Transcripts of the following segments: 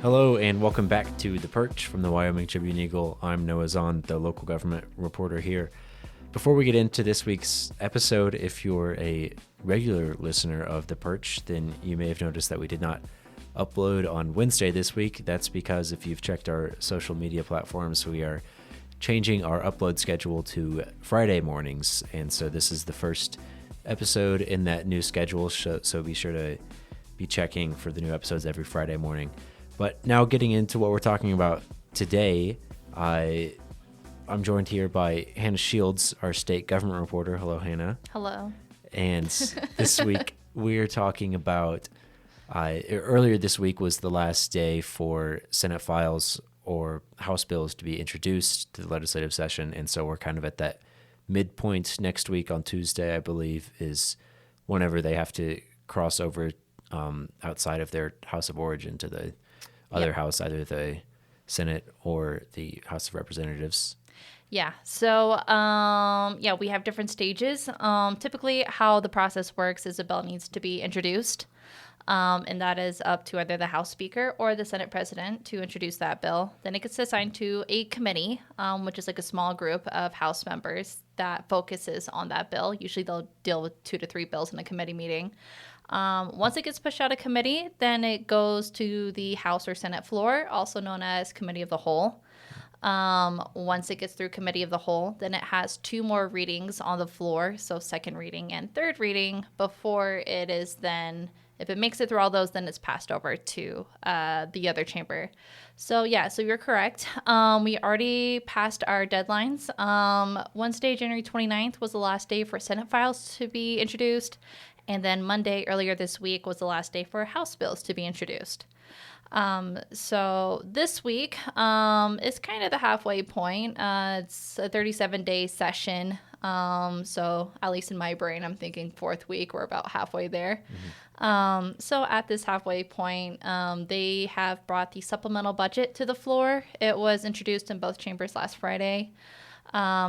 Hello and welcome back to The Perch from the Wyoming Tribune Eagle. I'm Noah Zahn, the local government reporter here. Before we get into this week's episode, if you're a regular listener of The Perch, then you may have noticed that we did not upload on Wednesday this week. That's because if you've checked our social media platforms, we are changing our upload schedule to Friday mornings. And so this is the first episode in that new schedule, so be sure to be checking for the new episodes every Friday morning. But now getting into what we're talking about today, I'm joined here by Hannah Shields, our state government reporter. Hello, Hannah. Hello. And this week we're talking about, earlier this week was the last day for Senate files or House bills to be introduced to the legislative session. And so we're kind of at that midpoint. Next week on Tuesday, I believe, is whenever they have to cross over outside of their House of Origin to the other house, either the Senate or the House of Representatives. Yeah. So, we have different stages. Typically, how the process works is a bill needs to be introduced, and that is up to either the House Speaker or the Senate President to introduce that bill. Then it gets assigned to a committee, which is like a small group of House members that focuses on that bill. Usually, they'll deal with 2 to 3 bills in a committee meeting. Once it gets pushed out of committee, then it goes to the House or Senate floor, also known as Committee of the Whole. Once it gets through Committee of the Whole, then it has 2 more readings on the floor, so second reading and third reading, before it is then, if it makes it through all those, then it's passed over to the other chamber. So you're correct. We already passed our deadlines. Wednesday, January 29th was the last day for Senate files to be introduced. And then Monday, earlier this week, was the last day for House bills to be introduced. So this week is kind of the halfway point. It's a 37-day session. So at least in my brain, I'm thinking 4th week. We're about halfway there. Mm-hmm. So at this halfway point, they have brought the supplemental budget to the floor. It was introduced in both chambers last Friday.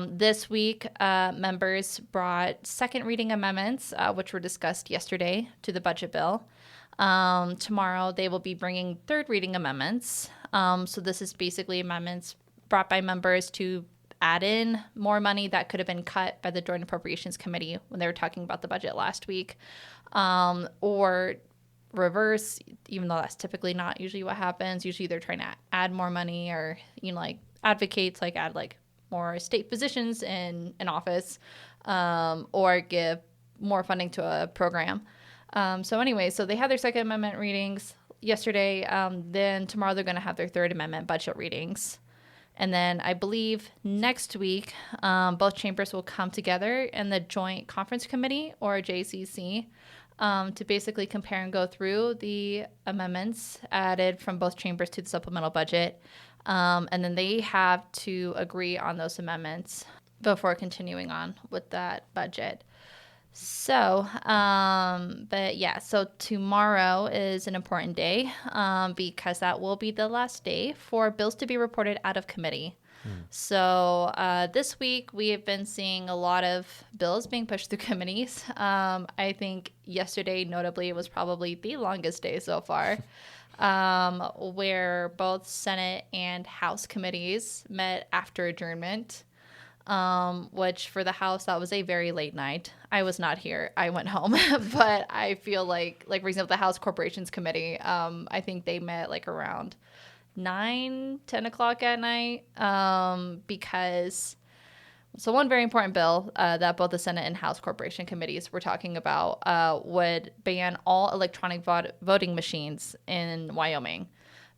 This week, members brought second reading amendments, which were discussed yesterday, to the budget bill. Tomorrow, they will be bringing third reading amendments. So this is basically amendments brought by members to add in more money that could have been cut by the Joint Appropriations Committee when they were talking about the budget last week, or reverse, even though that's typically not usually what happens. Usually they're trying to add more money, or, advocates add more state positions in an office, or give more funding to a program. So they had their Second Amendment readings yesterday. Then tomorrow they're going to have their Third Amendment budget readings. And then I believe next week, both chambers will come together in the Joint Conference Committee, or JCC, to basically compare and go through the amendments added from both chambers to the supplemental budget. And then they have to agree on those amendments before continuing on with that budget. So, so tomorrow is an important day because that will be the last day for bills to be reported out of committee. So this week we have been seeing a lot of bills being pushed through committees. I think yesterday, notably, it was probably the longest day so far. Where both Senate and House committees met after adjournment, which for the House, that was a very late night. I was not here. I went home. But I feel like for example, the House Corporations Committee, I think they met around 9, 10 o'clock at night, because... So one very important bill that both the Senate and House Corporation Committees were talking about would ban all electronic voting machines in Wyoming.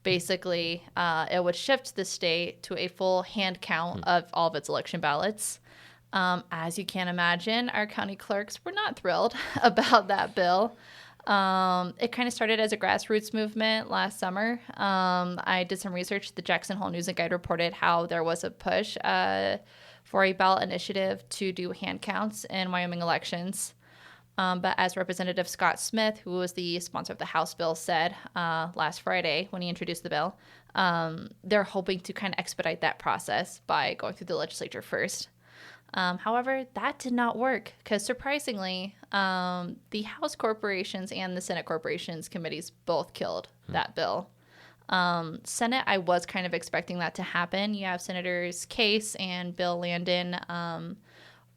Basically, it would shift the state to a full hand count of all of its election ballots. As you can imagine, our county clerks were not thrilled about that bill. It kind of started as a grassroots movement last summer. I did some research. The Jackson Hole News and Guide reported how there was a push for a ballot initiative to do hand counts in Wyoming elections. But as Representative Scott Smith, who was the sponsor of the House bill, said last Friday when he introduced the bill, they're hoping to kind of expedite that process by going through the legislature first. However, that did not work because surprisingly, the House corporations and the Senate corporations committees both killed that bill. Senate, I was kind of expecting that to happen. You have Senators Case and Bill Landon,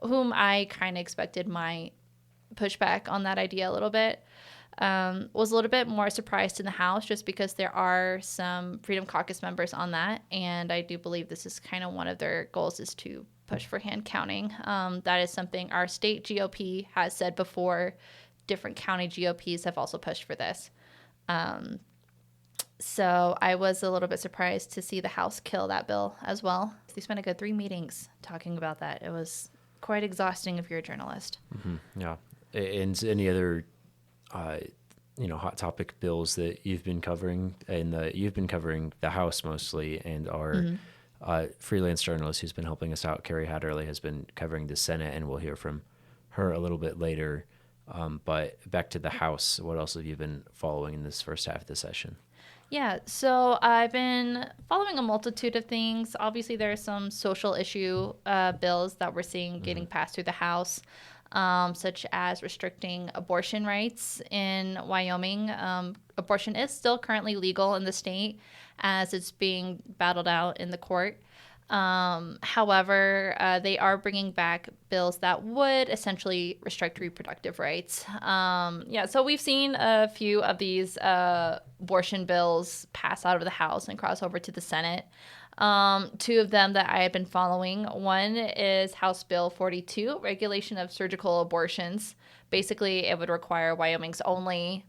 whom I kind of expected might push back on that idea a little bit. Was a little bit more surprised in the House just because there are some Freedom Caucus members on that. And I do believe this is kind of one of their goals is to push for hand counting. That is something our state GOP has said before. Different county GOPs have also pushed for this. So I was a little bit surprised to see the House kill that bill as well. They spent a good 3 meetings talking about that. It was quite exhausting if you're a journalist. Mm-hmm. Yeah. And any other, hot topic bills that you've been covering? You've been covering the House mostly, and our freelance journalist who's been helping us out, Carrie Haderlie, has been covering the Senate, and we'll hear from her a little bit later. But back to the House, what else have you been following in this first half of the session? Yeah, so I've been following a multitude of things. Obviously, there are some social issue bills that we're seeing getting passed through the House, such as restricting abortion rights in Wyoming. Abortion is still currently legal in the state as it's being battled out in the court. However, they are bringing back bills that would essentially restrict reproductive rights. So we've seen a few of these abortion bills pass out of the House and cross over to the Senate. 2 of them that I have been following. One is House Bill 42, regulation of surgical abortions. Basically, it would require Wyoming's only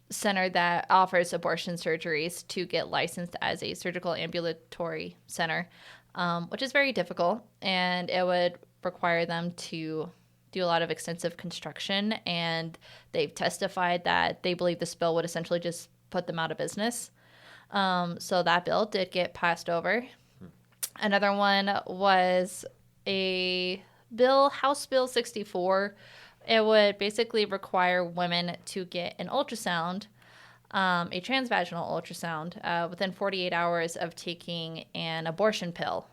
center that offers abortion surgeries to get licensed as a surgical ambulatory center, which is very difficult, and it would require them to do a lot of extensive construction, and they've testified that they believe this bill would essentially just put them out of business. So that bill did get passed over. Another one was a bill, House Bill 64. It would basically require women to get an ultrasound, a transvaginal ultrasound, within 48 hours of taking an abortion pill,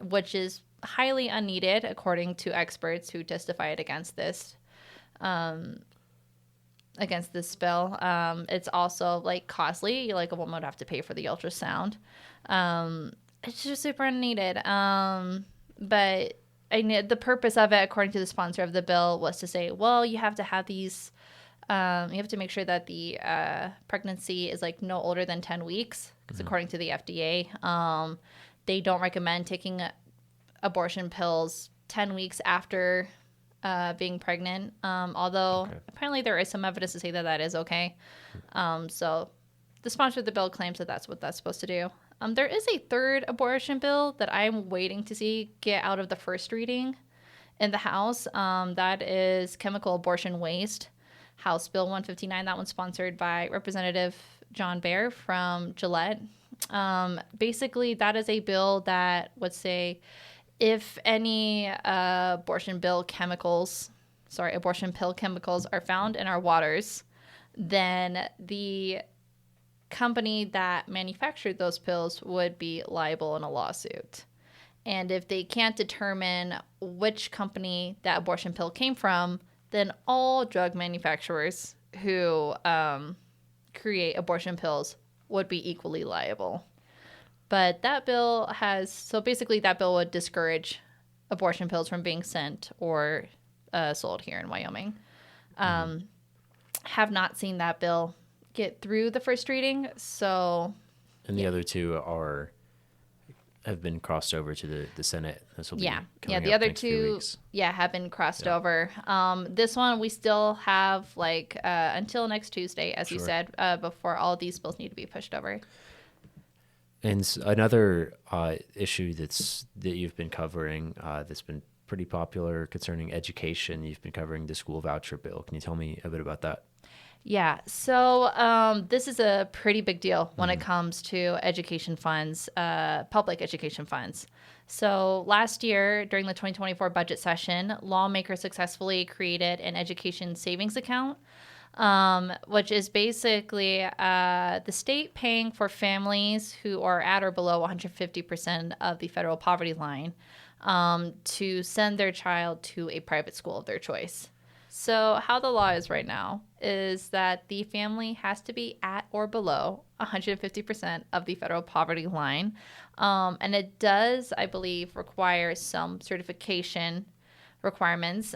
which is highly unneeded, according to experts who testified against this bill. It's also costly. A woman would have to pay for the ultrasound. It's just super unneeded. But the purpose of it, according to the sponsor of the bill, was to say, well, you have to have these, you have to make sure that the pregnancy is no older than 10 weeks, because according to the FDA, they don't recommend taking abortion pills 10 weeks after being pregnant, although apparently there is some evidence to say that is okay. So the sponsor of the bill claims that that's what that's supposed to do. There is a third abortion bill that I'm waiting to see get out of the first reading in the House. That is chemical abortion waste, House Bill 159. That one's sponsored by Representative John Baer from Gillette. Basically, that is a bill that would say if any abortion pill chemicals are found in our waters, then the company that manufactured those pills would be liable in a lawsuit. And if they can't determine which company that abortion pill came from, then all drug manufacturers who create abortion pills would be equally liable. But that bill that bill would discourage abortion pills from being sent or sold here in Wyoming. Have not seen that bill get through the first reading, so. And the other 2 have been crossed over to the Senate. This will be coming the up other next few 2 weeks. have been crossed over. This one we still have until next Tuesday, as you said, before all these bills need to be pushed over. And another issue that you've been covering that's been pretty popular concerning education, you've been covering the school voucher bill. Can you tell me a bit about that? Yeah, so this is a pretty big deal when it comes to education funds, public education funds. So last year, during the 2024 budget session, lawmakers successfully created an education savings account, which is basically the state paying for families who are at or below 150% of the federal poverty line to send their child to a private school of their choice. So how the law is right now is that the family has to be at or below 150% of the federal poverty line. And it does, I believe, require some certification requirements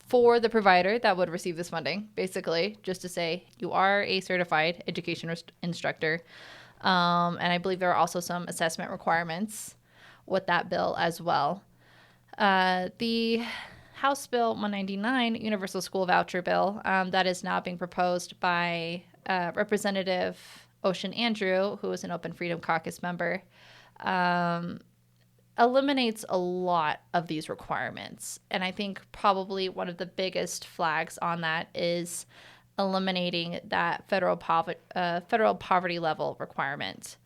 for the provider that would receive this funding, basically, just to say you are a certified education instructor. And I believe there are also some assessment requirements with that bill as well. The House Bill 199, Universal School Voucher Bill, that is now being proposed by Representative Ocean Andrew, who is an Open Freedom Caucus member, eliminates a lot of these requirements. And I think probably one of the biggest flags on that is eliminating that federal poverty level requirement.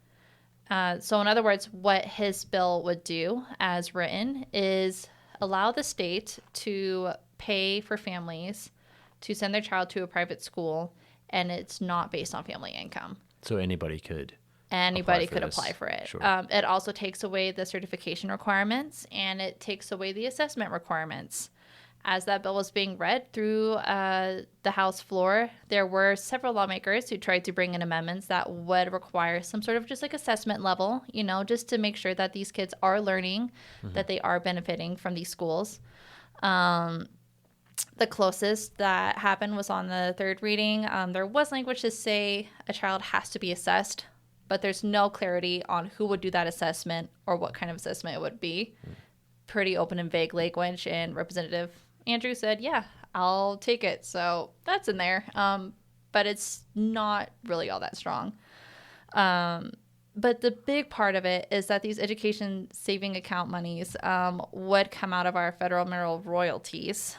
So in other words, what his bill would do as written is allow the state to pay for families to send their child to a private school, and it's not based on family income. So anybody could apply for it. Sure. It also takes away the certification requirements, and it takes away the assessment requirements. As that bill was being read through the House floor, there were several lawmakers who tried to bring in amendments that would require some sort of just like assessment level, just to make sure that these kids are learning, that they are benefiting from these schools. The closest that happened was on the third reading. There was language to say a child has to be assessed, but there's no clarity on who would do that assessment or what kind of assessment it would be. Pretty open and vague language, and Representative Andrew said, yeah, I'll take it. So that's in there, but it's not really all that strong. But the big part of it is that these education saving account monies would come out of our federal mineral royalties.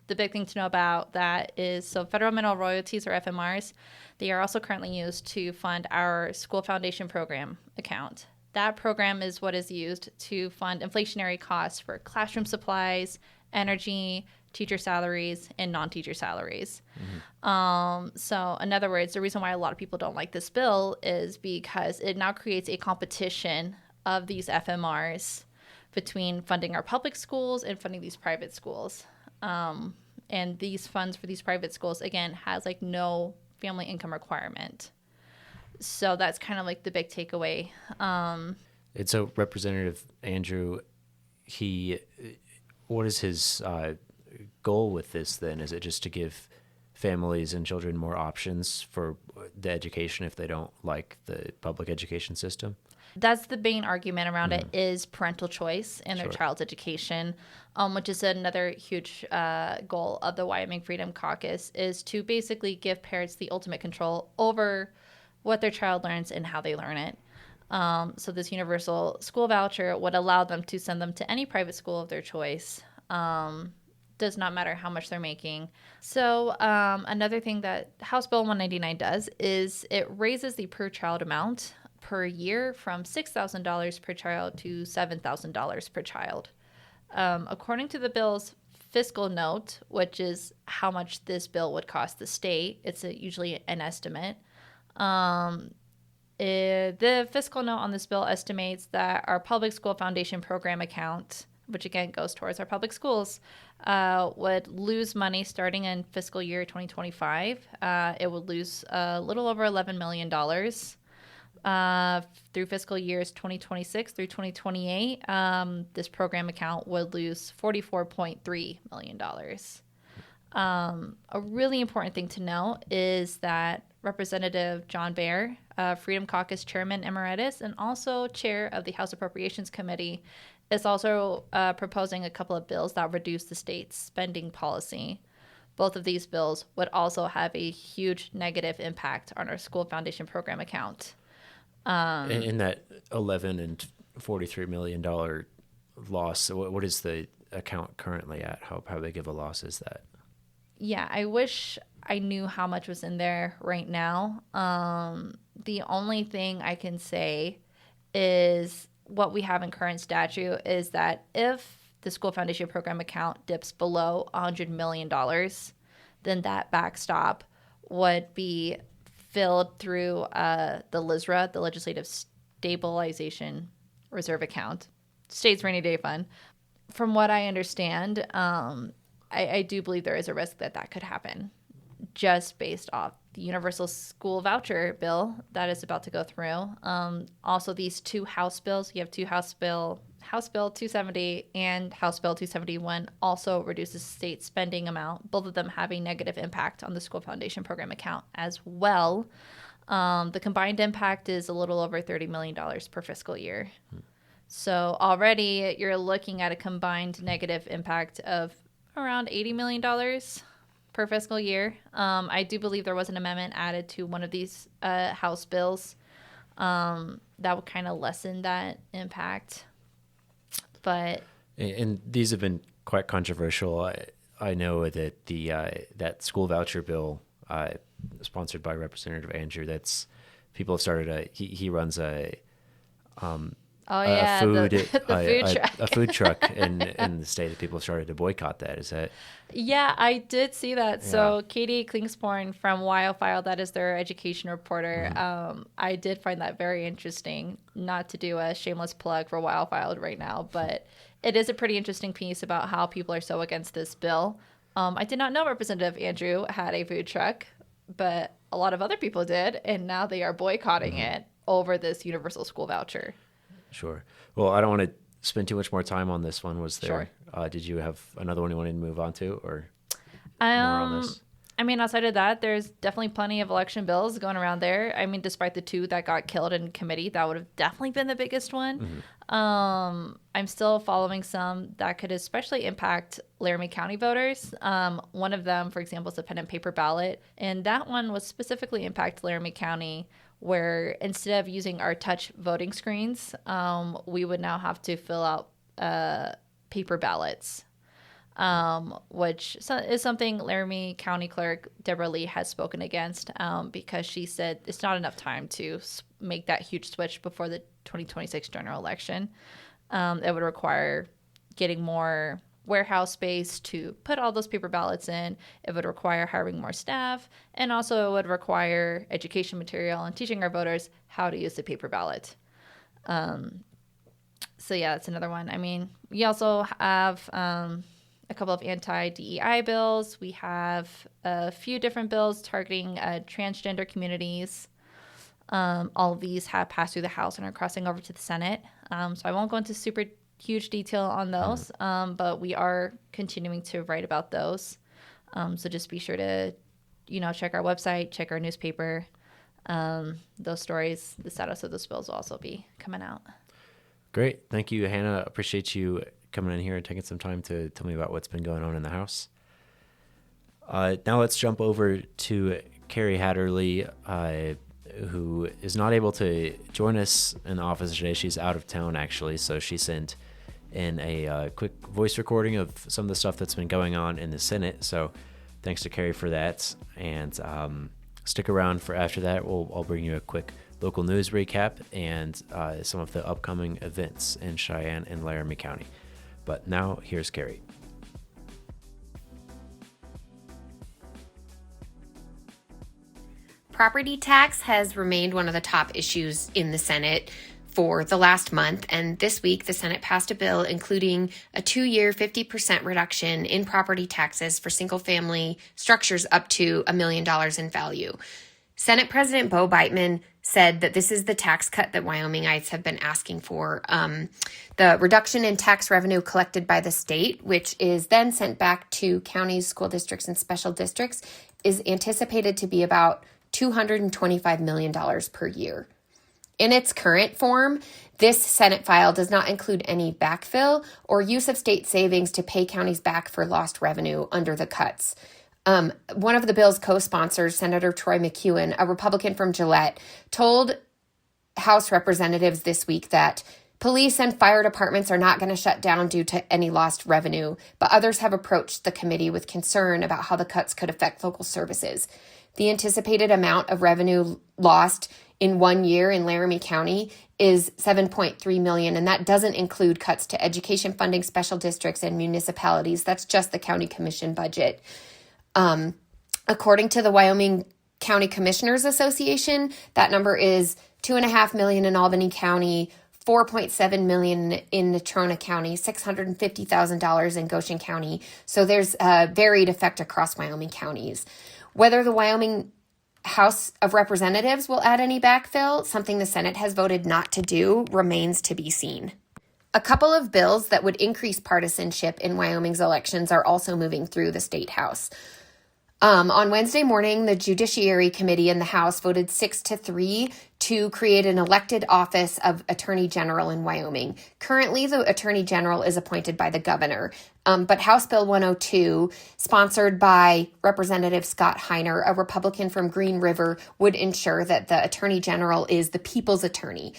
The big thing to know about that is, so federal mineral royalties, or FMRs, they are also currently used to fund our school foundation program account. That program is what is used to fund inflationary costs for classroom supplies, energy, teacher salaries, and non-teacher salaries. So in other words, the reason why a lot of people don't like this bill is because it now creates a competition of these FMRs between funding our public schools and funding these private schools. And these funds for these private schools, again, has like no family income requirement. So that's kind of like the big takeaway. And so Representative Andrew, what is his goal with this then? Is it just to give families and children more options for the education if they don't like the public education system? That's the main argument around it, is parental choice in their child's education, which is another huge goal of the Wyoming Freedom Caucus, is to basically give parents the ultimate control over what their child learns and how they learn it. So this universal school voucher would allow them to send them to any private school of their choice. Does not matter how much they're making. So another thing that House Bill 199 does is it raises the per child amount per year from $6,000 per child to $7,000 per child. According to the bill's fiscal note, which is how much this bill would cost the state, it's usually an estimate. The fiscal note on this bill estimates that our public school foundation program account, which again goes towards our public schools, would lose money starting in fiscal year 2025. It would lose a little over $11 million. Through fiscal years 2026 through 2028, this program account would lose $44.3 million. A really important thing to note is that Representative John Baer, Freedom Caucus Chairman Emeritus and also Chair of the House Appropriations Committee, is also proposing a couple of bills that reduce the state's spending policy. Both of these bills would also have a huge negative impact on our school foundation program account. In that $11 and $43 million loss, what is the account currently at? How big of a loss is that? Yeah, I wish I knew how much was in there right now. The only thing I can say is what we have in current statute is that if the school foundation program account dips below $100 million, then that backstop would be filled through the LSRA, the Legislative Stabilization Reserve Account, State's Rainy Day Fund. From what I understand, I do believe there is a risk that could happen just based off the universal school voucher bill that is about to go through. Also, these two House bills, you have two House Bill 270 and House Bill 271 also reduces state spending amount, both of them having negative impact on the school foundation program account as well. The combined impact is a little over $30 million per fiscal year. So already you're looking at a combined negative impact of around $80 million per fiscal year. I do believe there was an amendment added to one of these House bills that would kind of lessen that impact. But and these have been quite controversial. I know that that school voucher bill, sponsored by Representative Andrew, that's people have started he runs a food truck in the state that people have started to boycott that. Is that? Yeah, I did see that. Yeah. So Katie Klingsporn from WyoFile, that is their education reporter. I did find that very interesting. Not to do a shameless plug for WyoFile right now, but it is a pretty interesting piece about how people are so against this bill. I did not know Representative Andrew had a food truck, but a lot of other people did, and now they are boycotting it over this universal school voucher. Sure. Well, I don't want to spend too much more time on this one. Was there? Sure. Did you have another one you wanted to move on to, or more on this? I mean, outside of that, there's definitely plenty of election bills going around there. I mean, despite the two that got killed in committee, that would have definitely been the biggest one. I'm still following some that could especially impact Laramie County voters. One of them, for example, is the pen and paper ballot. And that one was specifically impact Laramie County, where instead of using our touch voting screens, we would now have to fill out paper ballots. Which is something Laramie County Clerk Deborah Lee has spoken against because she said it's not enough time to make that huge switch before the 2026 general election. It would require getting more warehouse space to put all those paper ballots in. It would require hiring more staff, and also it would require education material and teaching our voters how to use the paper ballot. So yeah, that's another one. I mean, we also have a couple of anti-DEI bills. We have a few different bills targeting transgender communities. All of these have passed through the House and are crossing over to the Senate. So I won't go into super huge detail on those, but we are continuing to write about those. So just be sure to, check our website, check our newspaper. Those stories, the status of those bills will also be coming out. Great. Thank you, Hannah. Appreciate you coming in here and taking some time to tell me about what's been going on in the House. Now let's jump over to Carrie Haderlie, who is not able to join us in the office today. She's out of town, actually, so she sent in a quick voice recording of some of the stuff that's been going on in the Senate. So thanks to Carrie for that. And stick around for after that. I'll bring you a quick local news recap and some of the upcoming events in Cheyenne and Laramie County. But now, here's Carrie. Property tax has remained one of the top issues in the Senate for the last month, and this week the Senate passed a bill including a 2-year 50% reduction in property taxes for single-family structures up to $1 million in value. Senate President Bo Beitman said that this is the tax cut that Wyomingites have been asking for. The reduction in tax revenue collected by the state, which is then sent back to counties, school districts, and special districts, is anticipated to be about $225 million per year. In its current form, this Senate file does not include any backfill or use of state savings to pay counties back for lost revenue under the cuts. One of the bill's co-sponsors, Senator Troy McEwen, a Republican from Gillette, told House representatives this week that police and fire departments are not going to shut down due to any lost revenue, but others have approached the committee with concern about how the cuts could affect local services. The anticipated amount of revenue lost in 1 year in Laramie County is $7.3 million, and that doesn't include cuts to education funding, special districts, and municipalities. That's just the county commission budget. According to the Wyoming County Commissioners Association, that number is $2.5 million in Albany County, $4.7 million in Natrona County, $650,000 in Goshen County. So there's a varied effect across Wyoming counties. Whether the Wyoming House of Representatives will add any backfill, something the Senate has voted not to do, remains to be seen. A couple of bills that would increase partisanship in Wyoming's elections are also moving through the state house. On Wednesday morning, the Judiciary Committee in the House voted 6-3 to create an elected office of Attorney General in Wyoming. Currently, the Attorney General is appointed by the governor, but House Bill 102, sponsored by Representative Scott Heiner, a Republican from Green River, would ensure that the Attorney General is the people's attorney.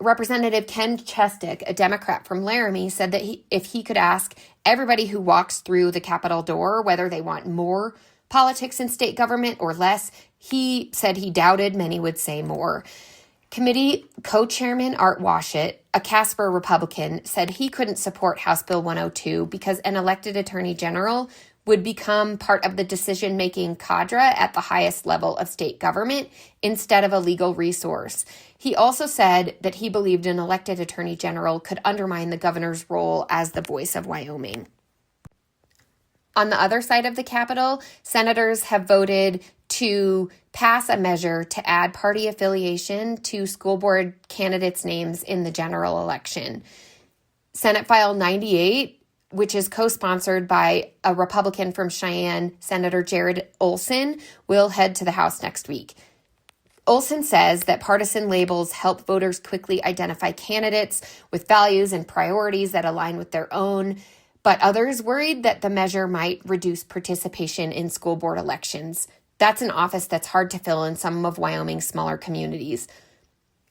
Representative Ken Chestic, a Democrat from Laramie, said that if he could ask everybody who walks through the Capitol door whether they want more politics in state government or less, he said he doubted many would say more. Committee co-chairman Art Washut, a Casper Republican, said he couldn't support House Bill 102 because an elected attorney general would become part of the decision-making cadre at the highest level of state government instead of a legal resource. He also said that he believed an elected attorney general could undermine the governor's role as the voice of Wyoming. On the other side of the Capitol, senators have voted to pass a measure to add party affiliation to school board candidates' names in the general election. Senate File 98, which is co-sponsored by a Republican from Cheyenne, Senator Jared Olson, will head to the House next week. Olson says that partisan labels help voters quickly identify candidates with values and priorities that align with their own, but others worried that the measure might reduce participation in school board elections. That's an office that's hard to fill in some of Wyoming's smaller communities.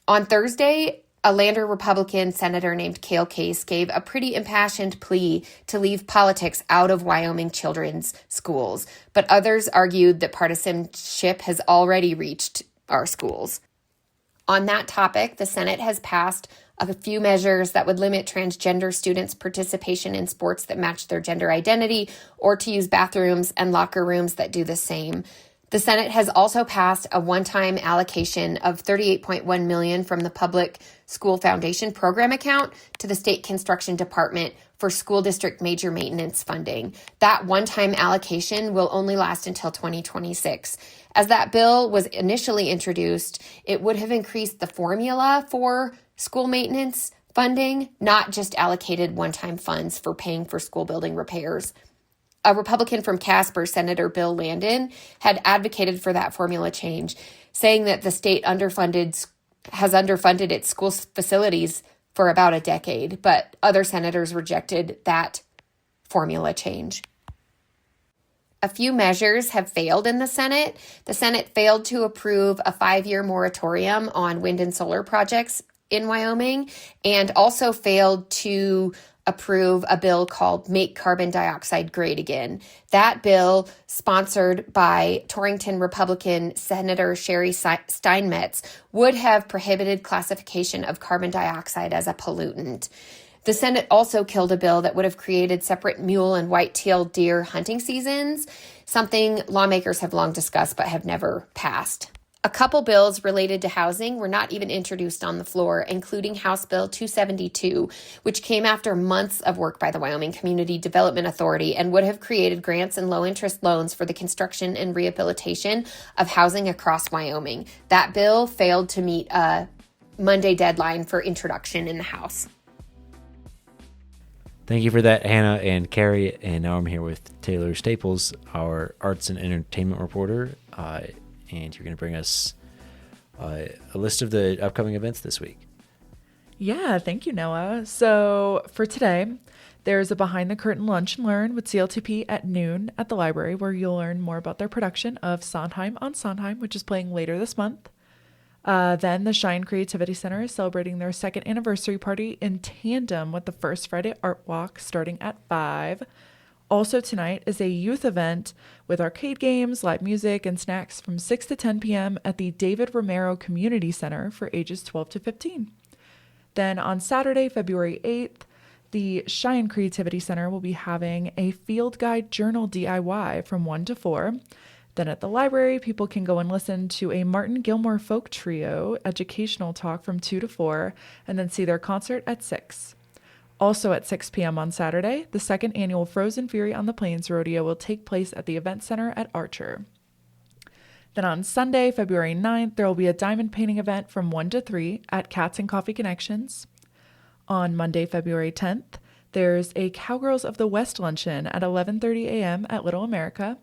On Thursday, a Lander Republican senator named Cale Case gave a pretty impassioned plea to leave politics out of Wyoming children's schools, but others argued that partisanship has already reached our schools. On that topic, the Senate has passed a few measures that would limit transgender students' participation in sports that match their gender identity or to use bathrooms and locker rooms that do the same. The Senate has also passed a one-time allocation of $38.1 million from the Public School Foundation program account to the State Construction Department for school district major maintenance funding. That one-time allocation will only last until 2026. As that bill was initially introduced, it would have increased the formula for school maintenance funding, not just allocated one-time funds for paying for school building repairs. A Republican from Casper, Senator Bill Landon, had advocated for that formula change, saying that the state has underfunded its school facilities for about a decade, but other senators rejected that formula change. A few measures have failed in the Senate. The Senate failed to approve a 5-year moratorium on wind and solar projects in Wyoming, and also failed to approve a bill called Make Carbon Dioxide Great Again. That bill, sponsored by Torrington Republican Senator Sherry Steinmetz, would have prohibited classification of carbon dioxide as a pollutant. The Senate also killed a bill that would have created separate mule and white-tailed deer hunting seasons, something lawmakers have long discussed but have never passed. A couple bills related to housing were not even introduced on the floor, including House Bill 272, which came after months of work by the Wyoming Community Development Authority and would have created grants and low-interest loans for the construction and rehabilitation of housing across Wyoming. That bill failed to meet a Monday deadline for introduction in the House. Thank you for that, Hannah and Carrie. And now I'm here with Taylor Staples, our arts and entertainment reporter. And you're going to bring us a list of the upcoming events this week. Yeah, thank you, Noah. So for today, there's a Behind the Curtain Lunch and Learn with CLTP at noon at the library, where you'll learn more about their production of Sondheim on Sondheim, which is playing later this month. Then the Shine Creativity Center is celebrating their second anniversary party in tandem with the First Friday Art Walk starting at 5. Also tonight is a youth event with arcade games, live music, and snacks from 6 to 10 p.m. at the David Romero Community Center for ages 12 to 15. Then on Saturday, February 8th, the Shine Creativity Center will be having a field guide journal DIY from 1 to 4. Then at the library, people can go and listen to a Martin Gilmore Folk Trio educational talk from 2 to 4, and then see their concert at 6. Also at 6 p.m. on Saturday, the second annual Frozen Fury on the Plains Rodeo will take place at the Event Center at Archer. Then on Sunday, February 9th, there will be a diamond painting event from 1 to 3 at Cats and Coffee Connections. On Monday, February 10th, there's a Cowgirls of the West luncheon at 11:30 a.m. at Little America.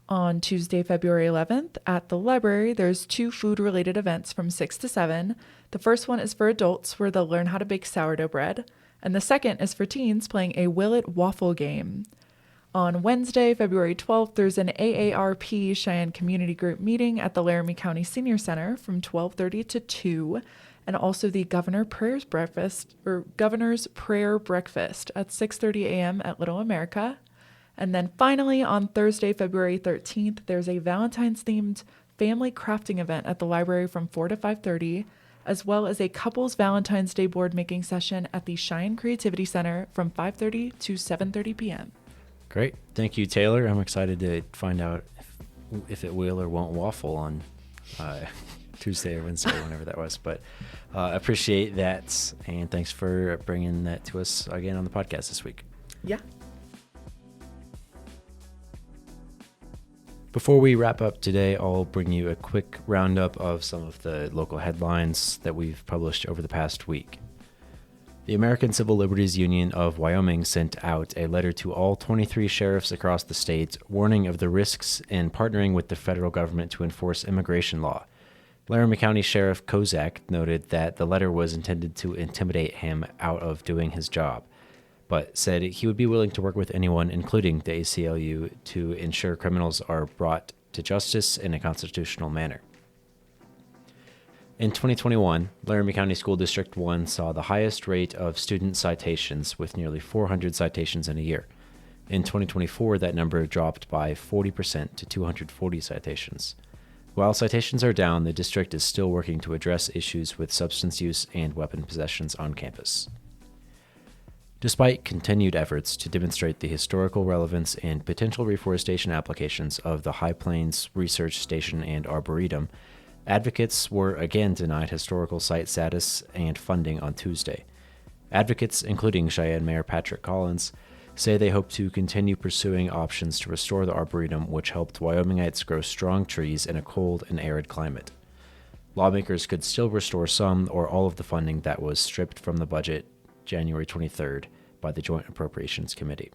On Tuesday, February 11th, at the library, there's 2 food-related events from 6 to 7. The first one is for adults, where they'll learn how to bake sourdough bread, and the second is for teens playing a Will It waffle game. On Wednesday, February 12th, there's an AARP Cheyenne Community Group meeting at the Laramie County Senior Center from 12:30 to 2, and also the Governor's Prayer Breakfast at 6:30 a.m. at Little America. And then finally, on Thursday, February 13th, there's a Valentine's-themed family crafting event at the library from 4 to 5:30, as well as a couples Valentine's Day board making session at the Cheyenne Creativity Center from 5:30 to 7:30 p.m. Great. Thank you, Taylor. I'm excited to find out if it will or won't waffle on Tuesday or Wednesday, whenever that was. But appreciate that, and thanks for bringing that to us again on the podcast this week. Yeah. Before we wrap up today, I'll bring you a quick roundup of some of the local headlines that we've published over the past week. The American Civil Liberties Union of Wyoming sent out a letter to all 23 sheriffs across the state warning of the risks in partnering with the federal government to enforce immigration law. Laramie County Sheriff Kozak noted that the letter was intended to intimidate him out of doing his job, but said he would be willing to work with anyone, including the ACLU, to ensure criminals are brought to justice in a constitutional manner. In 2021, Laramie County School District 1 saw the highest rate of student citations, with nearly 400 citations in a year. In 2024, that number dropped by 40% to 240 citations. While citations are down, the district is still working to address issues with substance use and weapon possessions on campus. Despite continued efforts to demonstrate the historical relevance and potential reforestation applications of the High Plains Research Station and Arboretum, advocates were again denied historical site status and funding on Tuesday. Advocates, including Cheyenne Mayor Patrick Collins, say they hope to continue pursuing options to restore the Arboretum, which helped Wyomingites grow strong trees in a cold and arid climate. Lawmakers could still restore some or all of the funding that was stripped from the budget January 23rd by the Joint Appropriations Committee.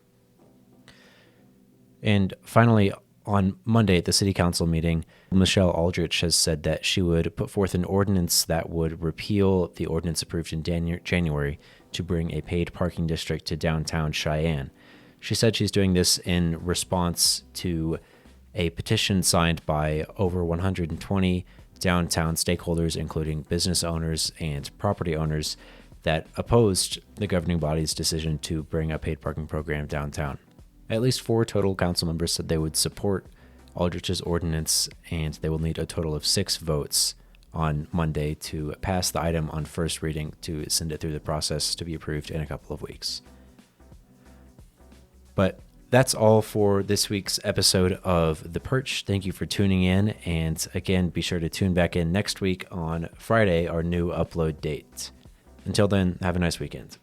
And finally, on Monday at the City Council meeting, Michelle Aldrich has said that she would put forth an ordinance that would repeal the ordinance approved in January to bring a paid parking district to downtown Cheyenne. She said she's doing this in response to a petition signed by over 120 downtown stakeholders, including business owners and property owners, that opposed the governing body's decision to bring a paid parking program downtown. At least 4 total council members said they would support Aldrich's ordinance, and they will need a total of 6 votes on Monday to pass the item on first reading to send it through the process to be approved in a couple of weeks. But that's all for this week's episode of The Perch. Thank you for tuning in, and again, be sure to tune back in next week on Friday, our new upload date. Until then, have a nice weekend.